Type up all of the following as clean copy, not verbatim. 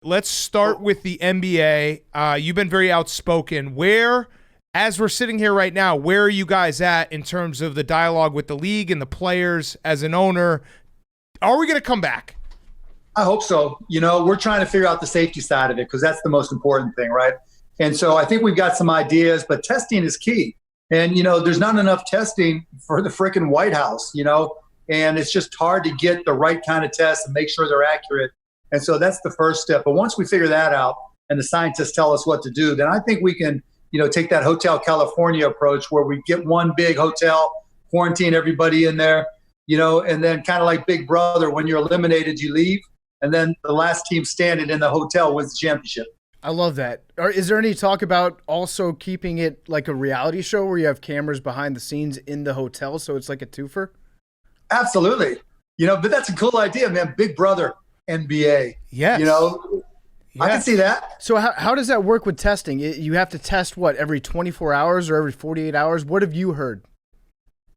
Let's start with the NBA. You've been very outspoken. As we're sitting here right now, where are you guys at in terms of the dialogue with the league and the players as an owner? Are we going to come back? I hope so. We're trying to figure out the safety side of it because that's the most important thing, right? And so I think we've got some ideas, but testing is key. And, there's not enough testing for the frickin' White House, and it's just hard to get the right kind of tests and make sure they're accurate. And so that's the first step. But once we figure that out and the scientists tell us what to do, then I think we can, take that Hotel California approach where we get one big hotel, quarantine everybody in there, and then kind of like Big Brother, when you're eliminated, you leave. And then the last team standing in the hotel wins the championship. I love that. Is there any talk about also keeping it like a reality show where you have cameras behind the scenes in the hotel so it's like a twofer? Absolutely. But that's a cool idea, man. Big Brother, NBA. Yes. I can see that. So how does that work with testing? You have to test, every 24 hours or every 48 hours? What have you heard?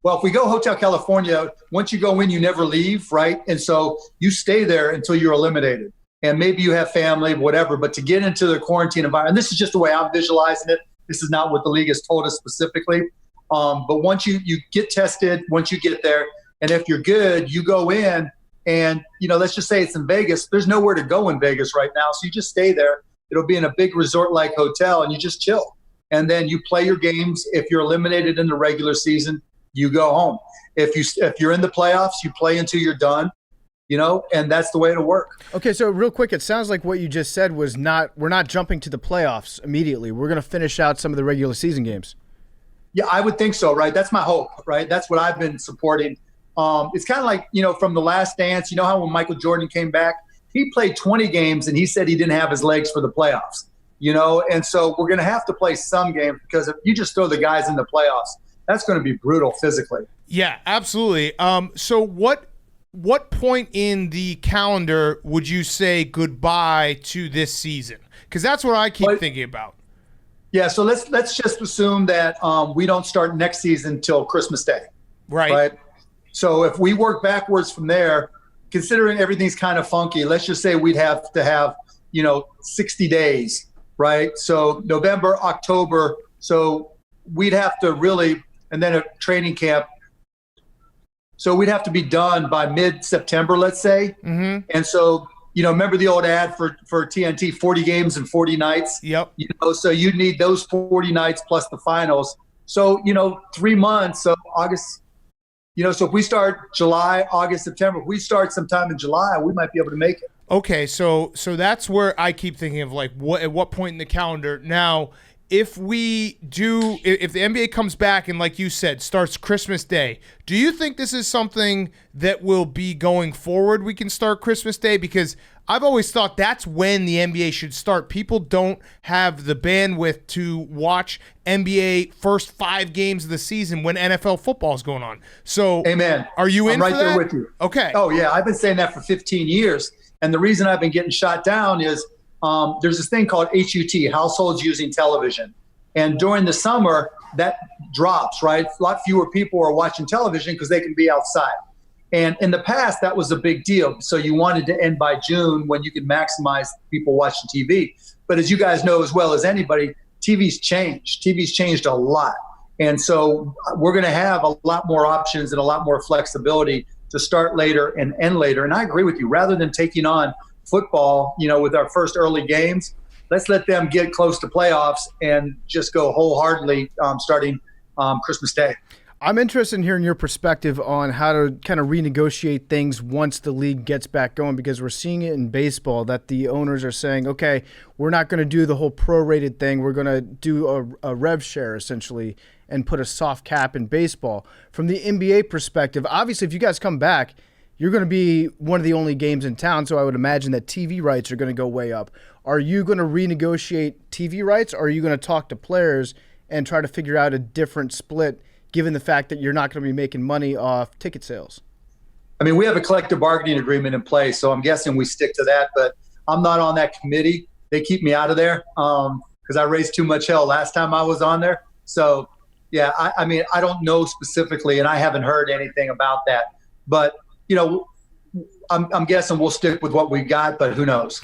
Well, if we go Hotel California, once you go in, you never leave, right? And so you stay there until you're eliminated. And maybe you have family, whatever, but to get into the quarantine environment, and this is just the way I'm visualizing it. This is not what the league has told us specifically. But once you get tested, once you get there, and if you're good, you go in and, let's just say it's in Vegas. There's nowhere to go in Vegas right now. So you just stay there. It'll be in a big resort-like hotel and you just chill. And then you play your games. If you're eliminated in the regular season, you go home. If you're in the playoffs, you play until you're done. And that's the way it'll work. Okay, so real quick, it sounds like what you just said was we're not jumping to the playoffs immediately. We're going to finish out some of the regular season games. Yeah, I would think so, right? That's my hope, right? That's what I've been supporting. It's kind of like, from The Last Dance, how when Michael Jordan came back, he played 20 games and he said he didn't have his legs for the playoffs, and so we're going to have to play some games because if you just throw the guys in the playoffs, that's going to be brutal physically. Yeah, absolutely. So what point in the calendar would you say goodbye to this season? Because that's what I keep thinking about. Yeah, so let's just assume that we don't start next season till Christmas Day. Right. So if we work backwards from there, considering everything's kind of funky, let's just say we'd have to have, 60 days, right? So November, October. So we'd have to really, and then a training camp. So we'd have to be done by mid-September, let's say. Mm-hmm. And so, remember the old ad for TNT, 40 games and 40 nights? Yep. So you'd need those 40 nights plus the finals. So, 3 months, so August, so if we start July, August, September, if we start sometime in July, we might be able to make it. Okay, so that's where I keep thinking of at what point in the calendar. Now, if the NBA comes back and, like you said, starts Christmas Day, do you think this is something that will be going forward? We can start Christmas Day because I've always thought that's when the NBA should start. People don't have the bandwidth to watch NBA first 5 games of the season when NFL football is going on. So, amen. Are you in I'm right for that? there with you. Okay. Oh yeah, I've been saying that for 15 years, and the reason I've been getting shot down is there's this thing called HUT, households using television, and during the summer that drops. Right, a lot fewer people are watching television because they can be outside. And in the past, that was a big deal. So you wanted to end by June when you could maximize people watching TV. But as you guys know as well as anybody, TV's changed. TV's changed a lot. And so we're going to have a lot more options and a lot more flexibility to start later and end later. And I agree with you. Rather than taking on football, with our first early games, let's let them get close to playoffs and just go wholeheartedly starting Christmas Day. I'm interested in hearing your perspective on how to kind of renegotiate things once the league gets back going, because we're seeing it in baseball that the owners are saying, okay, we're not going to do the whole prorated thing. We're going to do a rev share essentially and put a soft cap in baseball. From the NBA perspective, obviously, if you guys come back, you're going to be one of the only games in town, so I would imagine that TV rights are going to go way up. Are you going to renegotiate TV rights, or are you going to talk to players and try to figure out a different split given the fact that you're not going to be making money off ticket sales? I mean, we have a collective bargaining agreement in place, so I'm guessing we stick to that, but I'm not on that committee. They keep me out of there because I raised too much hell last time I was on there. So, yeah, I mean, I don't know specifically, and I haven't heard anything about that. But, I'm guessing we'll stick with what we got, but who knows?